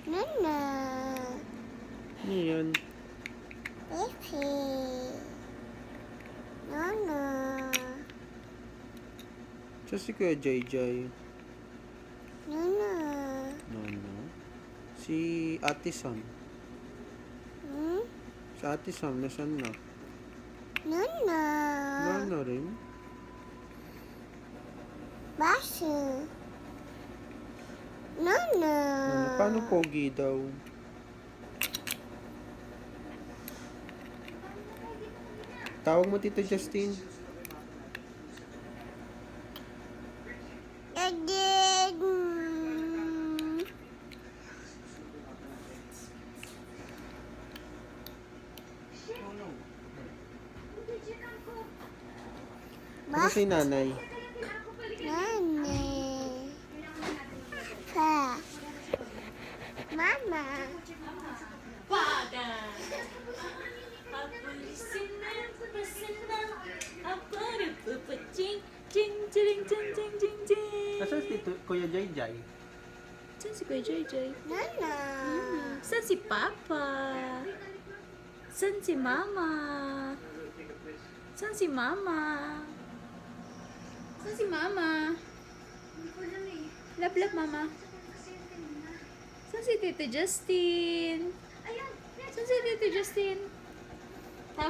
Nana. Ano yan? Baby. Nana. Siya si Kuya Jai. Nana. Nana. Si Ate Sam. Hmm? Si Ate Sam, nasan na? Nana. Nana rin. Basu. Nana. Nana. Paano pogi daw? Tawag mo Tito Justin. Again. Ano si nanay? Nana. Pa. Mama. Nasaan si Kuya Jai? Saan si Kuya Jai? Nana. Saan si Papa? Saan si Mama? Saan si Mama? Saan si Mama? Love, Mama. Saan si Tito Justin? Saan si Tito Justin?